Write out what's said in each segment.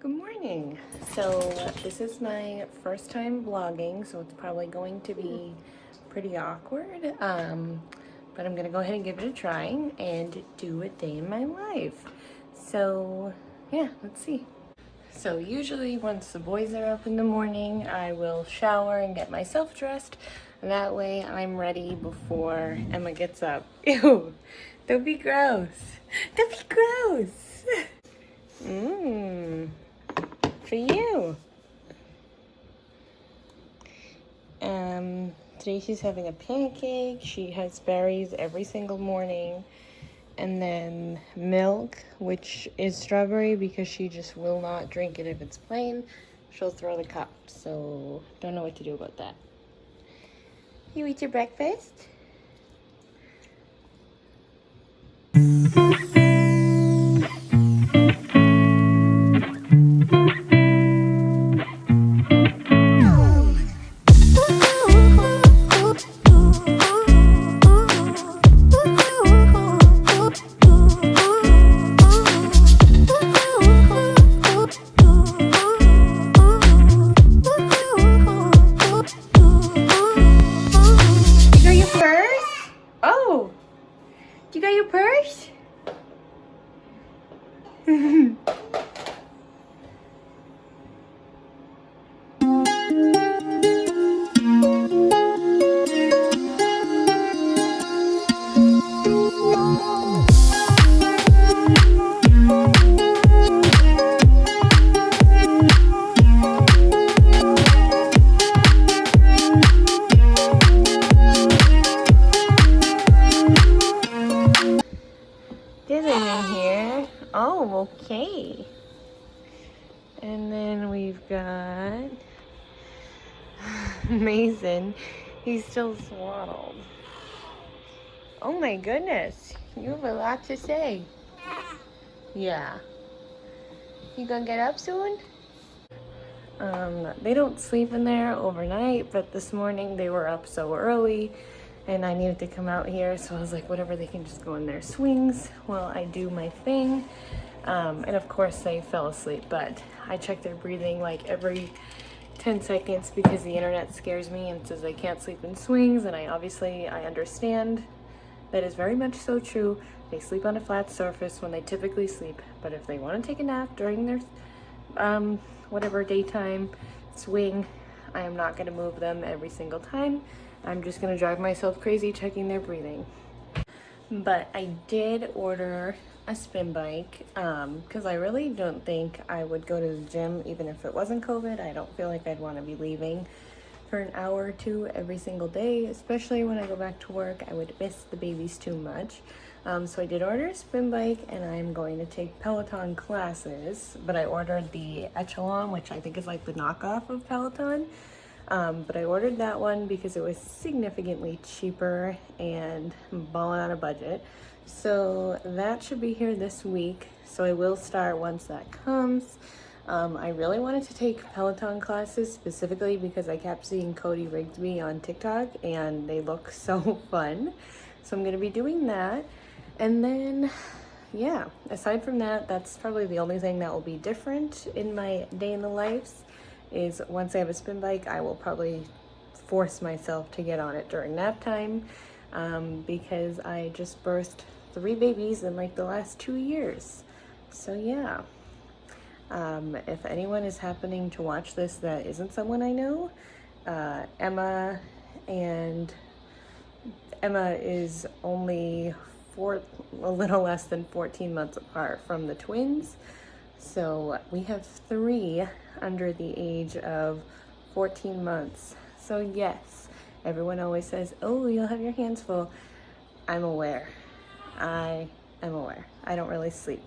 Good morning. So this is my first time vlogging, so it's probably going to be pretty awkward. But I'm gonna go ahead and give it a try and do a day in my life. So yeah, let's see. So usually once the boys are up in the morning, I will shower and get myself dressed. That way I'm ready before Emma gets up. Ew, don't be gross. Don't be gross. For you. Today she's having a pancake. She has berries every single morning. And then milk, which is strawberry because she just will not drink it if it's plain. She'll throw the cup. So don't know what to do about that. You eat your breakfast? Oh, you got your purse? In here. Oh, okay. And then we've got Mason. He's still swaddled. Oh my goodness. You have a lot to say. Yeah. You gonna get up soon? They don't sleep in there overnight, but this morning they were up so early and I needed to come out here, so I was like, whatever, they can just go in their swings while I do my thing. And of course they fell asleep, but I check their breathing like every 10 seconds because the internet scares me and says they can't sleep in swings, and I understand that is very much so true. They sleep on a flat surface when they typically sleep, but if they want to take a nap during their whatever daytime swing, I am not going to move them every single time. I'm just going to drive myself crazy checking their breathing. But I did order a spin bike because I really don't think I would go to the gym even if it wasn't COVID. I don't feel like I'd want to be leaving for an hour or two every single day, especially when I go back to work. I would miss the babies too much. So I did order a spin bike and I'm going to take Peloton classes, but I ordered the Echelon, which I think is like the knockoff of Peloton. But I ordered that one because it was significantly cheaper and balling on a budget. So that should be here this week. So I will start once that comes. I really wanted to take Peloton classes specifically because I kept seeing Cody Rigsby on TikTok and they look so fun. So I'm going to be doing that. And then, yeah, aside from that, that's probably the only thing that will be different in my day in the life. Is once I have a spin bike, I will probably force myself to get on it during nap time because I just birthed 3 babies in like the last 2 years. So yeah, if anyone is happening to watch this that isn't someone I know, Emma is only a little less than 14 months apart from the twins. So we have 3 under the age of 14 months. So yes, everyone always says, oh, you'll have your hands full. I'm aware. I am aware. I don't really sleep.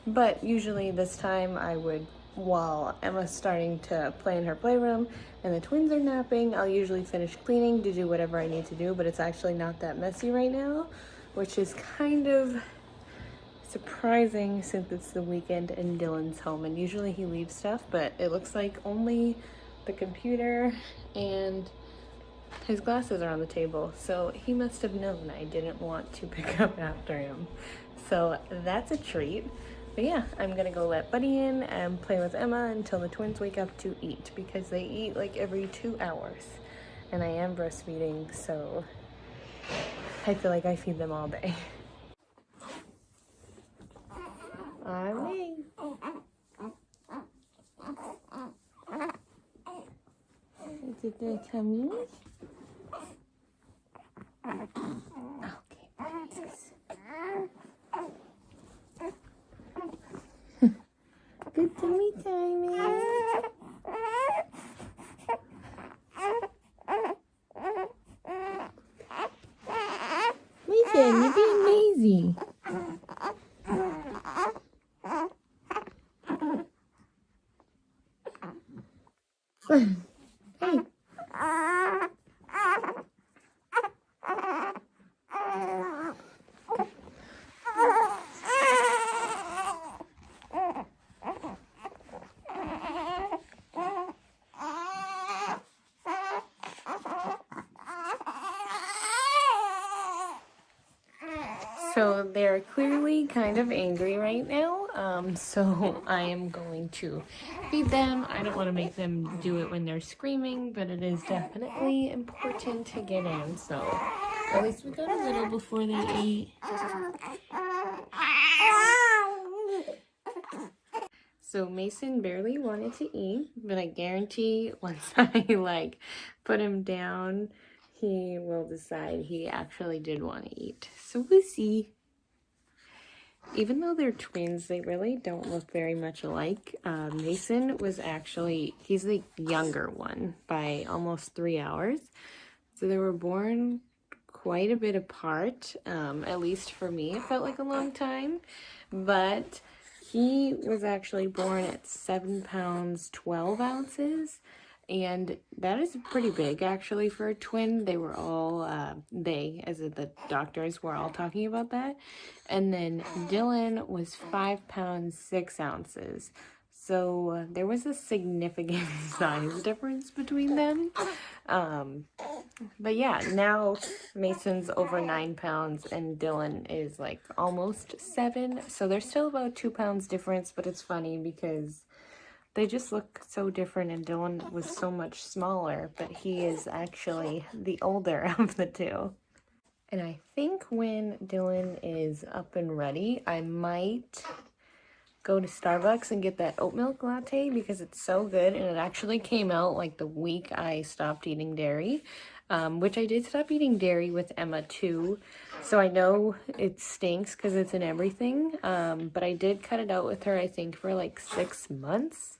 But usually this time I would, while Emma's starting to play in her playroom and the twins are napping, I'll usually finish cleaning to do whatever I need to do, but it's actually not that messy right now, which is kind of surprising since it's the weekend and Dylan's home, and usually he leaves stuff, but it looks like only the computer and his glasses are on the table, so he must have known I didn't want to pick up after him. So that's a treat. But yeah, I'm gonna go let Buddy in and play with Emma until the twins wake up to eat, because they eat like every 2 hours. And I am breastfeeding, so I feel like I feed them all day. Alright. Is it their tummies? Okay, thanks. Good tummy time. Mason, you're being lazy. Hey. So they're clearly kind of angry right now, so I am going to feed them. I don't want to make them do it when they're screaming, but it is definitely important to get in, so at least we got a little before they eat. So Mason barely wanted to eat, but I guarantee once I put him down, he will decide he actually did want to eat. So we'll see. Even though they're twins, they really don't look very much alike. Mason was he's the younger one by almost 3 hours. So they were born quite a bit apart. At least for me, it felt like a long time. But he was actually born at 7 pounds, 12 ounces. And that is pretty big, actually, for a twin. They were all, as in the doctors, were all talking about that. And then Dylan was 5 pounds, 6 ounces. So there was a significant size difference between them. But yeah, now Mason's over 9 pounds and Dylan is like almost 7. So there's still about 2 pounds difference, but it's funny because they just look so different, and Dylan was so much smaller, but he is actually the older of the two. And I think when Dylan is up and ready, I might go to Starbucks and get that oat milk latte because it's so good, and it actually came out like the week I stopped eating dairy, which I did stop eating dairy with Emma too. So I know it stinks because it's in everything, but I did cut it out with her, I think, for like 6 months.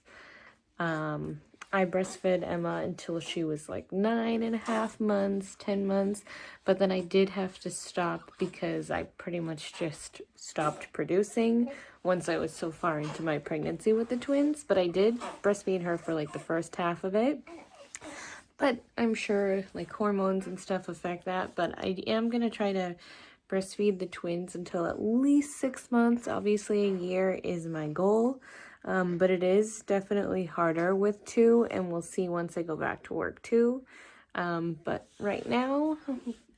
I breastfed Emma until she was like 9.5 months, 10 months, but then I did have to stop because I pretty much just stopped producing once I was so far into my pregnancy with the twins. But I did breastfeed her for like the first half of it. But I'm sure like hormones and stuff affect that. But I am going to try to breastfeed the twins until at least 6 months. Obviously, a year is my goal. But it is definitely harder with 2, and we'll see once I go back to work too. But right now,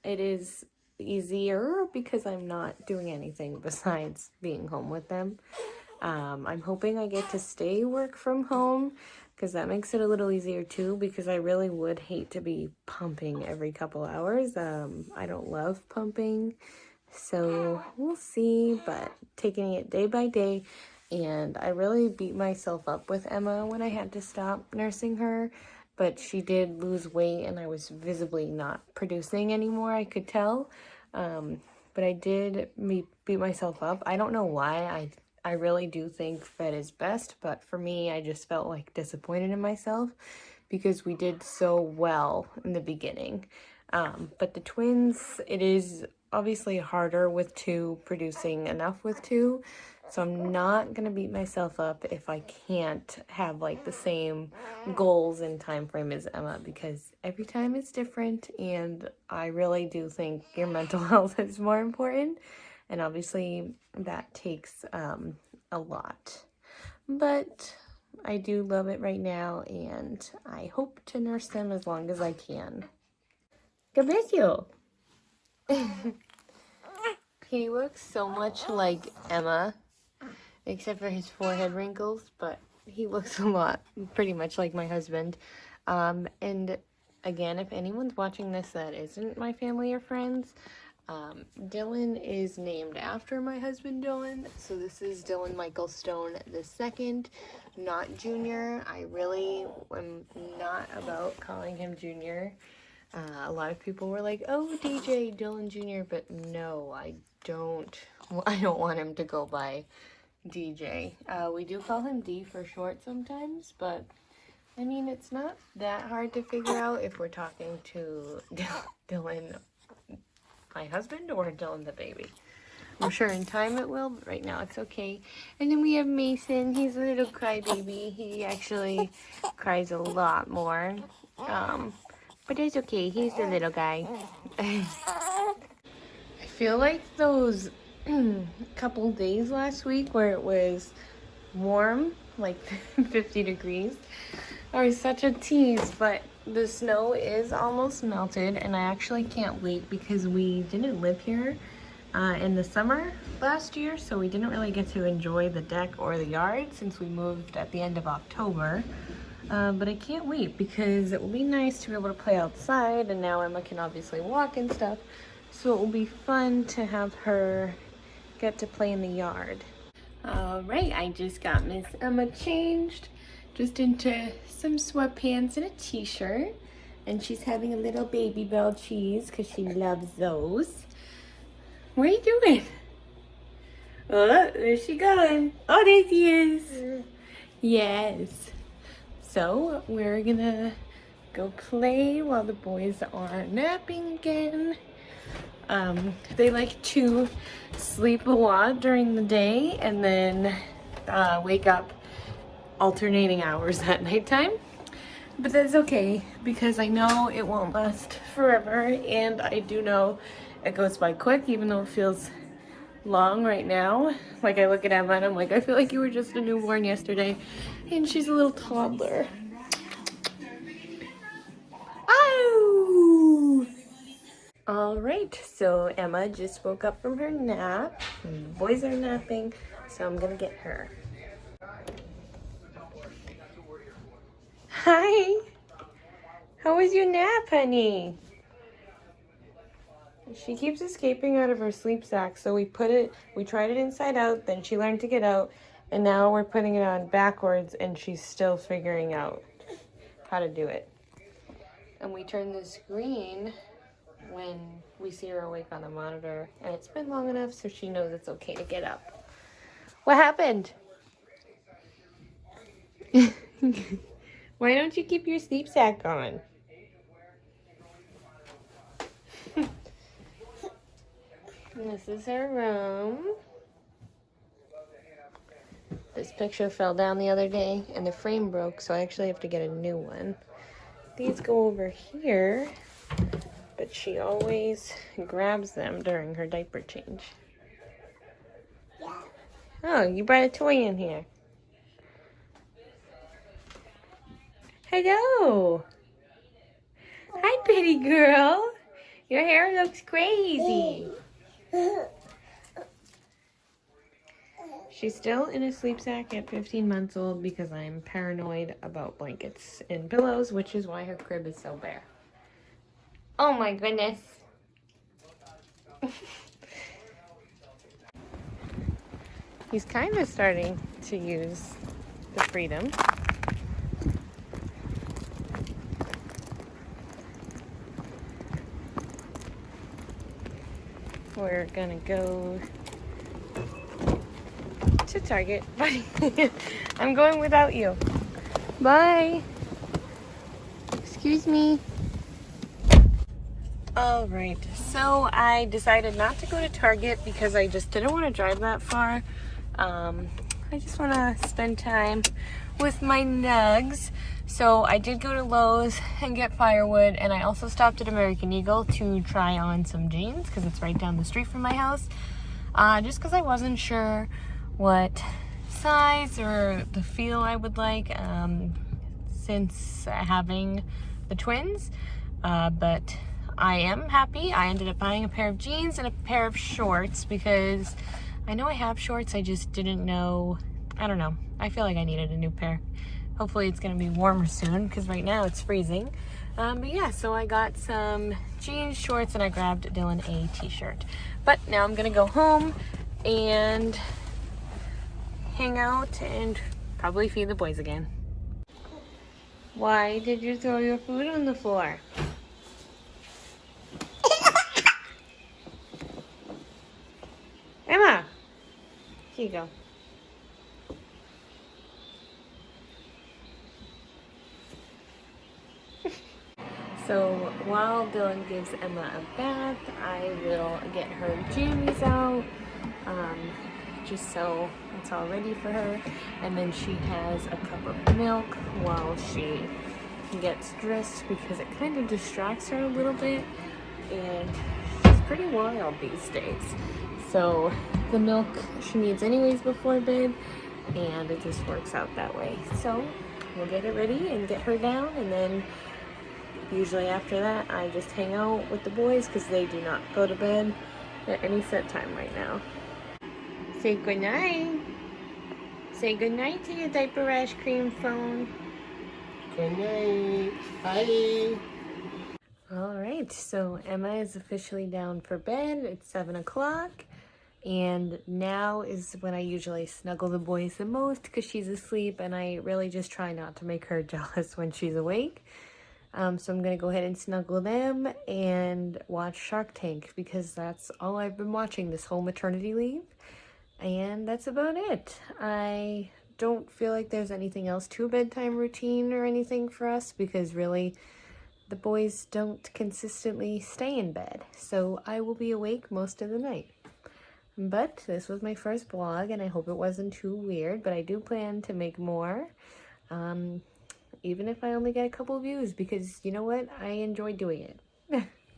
it is easier because I'm not doing anything besides being home with them. I'm hoping I get to stay work from home because that makes it a little easier too, because I really would hate to be pumping every couple hours. I don't love pumping, so we'll see, but taking it day by day. And I really beat myself up with Emma when I had to stop nursing her, but she did lose weight and I was visibly not producing anymore, I could tell. But I did beat myself up. I don't know why. I really do think fed is best, but for me, I just felt like disappointed in myself because we did so well in the beginning. But the twins, it is obviously harder with 2, producing enough with 2. So I'm not going to beat myself up if I can't have like the same goals and time frame as Emma, because every time it's different, and I really do think your mental health is more important, and obviously that takes a lot. But I do love it right now, and I hope to nurse them as long as I can. God bless you. He looks so much like Emma. except for his forehead wrinkles, but he looks a lot, pretty much like my husband. And again, if anyone's watching this that isn't my family or friends, Dylan is named after my husband Dylan, so this is Dylan Michael Stone II, not Junior. I really am not about calling him Junior. A lot of people were like, oh, DJ Dylan Jr., but no, I don't want him to go by DJ. We do call him D for short sometimes, but I mean, it's not that hard to figure out if we're talking to Dylan, my husband, or Dylan the baby. I'm sure in time it will, but right now it's okay. And then we have Mason. He's a little crybaby. He actually cries a lot more. But it's okay. He's a little guy. I feel like those couple days last week where it was warm, like 50 degrees, are such a tease, but the snow is almost melted, and I actually can't wait because we didn't live here in the summer last year, so we didn't really get to enjoy the deck or the yard since we moved at the end of October. But I can't wait because it will be nice to be able to play outside, and now Emma can obviously walk and stuff, so it will be fun to have her get to play in the yard. Alright, I just got Miss Emma changed just into some sweatpants and a t-shirt, and she's having a little baby bell cheese because she loves those. What are you doing? Oh, there she going. Oh, there she is. Yes. So we're gonna go play while the boys are napping again. They like to sleep a lot during the day and then wake up alternating hours at nighttime. But that's okay because I know it won't last forever, and I do know it goes by quick even though it feels long right now. Like, I look at Emma and I'm like, I feel like you were just a newborn yesterday, and she's a little toddler. Oh! All right, so Emma just woke up from her nap. The boys are napping, so I'm gonna get her. Hi! How was your nap, honey? She keeps escaping out of her sleep sack, so we tried it inside out, then she learned to get out, and now we're putting it on backwards, and she's still figuring out how to do it. And we turn the screen when we see her awake on the monitor, and it's been long enough so she knows it's okay to get up. What happened? Why don't you keep your sleep sack on? This is her room. This picture fell down the other day and the frame broke, so I actually have to get a new one. These go over here, but she always grabs them during her diaper change. Oh, you brought a toy in here. Hello. Hi, pretty girl. Your hair looks crazy. She's still in a sleep sack at 15 months old because I'm paranoid about blankets and pillows, which is why her crib is so bare. Oh my goodness. He's kind of starting to use the freedom. We're gonna go to Target. Bye. I'm going without you. Bye. Excuse me. All right, so I decided not to go to Target because I just didn't want to drive that far. I just want to spend time with my nugs. So I did go to Lowe's and get firewood, and I also stopped at American Eagle to try on some jeans because it's right down the street from my house. Just because I wasn't sure what size or the feel I would like since having the twins. But I am happy. I ended up buying a pair of jeans and a pair of shorts because I know I have shorts, I just didn't know, I don't know. I feel like I needed a new pair. Hopefully it's gonna be warmer soon because right now it's freezing. But yeah, so I got some jeans, shorts, and I grabbed Dylan a t-shirt. But now I'm gonna go home and hang out and probably feed the boys again. Why did you throw your food on the floor? Emma! Here you go. So while Dylan gives Emma a bath, I will get her jammies out, just so it's all ready for her. And then she has a cup of milk while she gets dressed because it kind of distracts her a little bit. And she's pretty wild these days. So the milk she needs anyways before bed, and it just works out that way. So we'll get it ready and get her down, and then usually after that, I just hang out with the boys because they do not go to bed at any set time right now. Say goodnight. Say goodnight to your diaper rash cream phone. Good night. Bye. Alright, so Emma is officially down for bed. It's 7 o'clock. And now is when I usually snuggle the boys the most because she's asleep, and I really just try not to make her jealous when she's awake. So I'm gonna go ahead and snuggle them and watch Shark Tank because that's all I've been watching this whole maternity leave. And that's about it. I don't feel like there's anything else to a bedtime routine or anything for us because really the boys don't consistently stay in bed. So I will be awake most of the night. But this was my first vlog and I hope it wasn't too weird, but I do plan to make more. Even if I only get a couple views, because you know what? I enjoy doing it.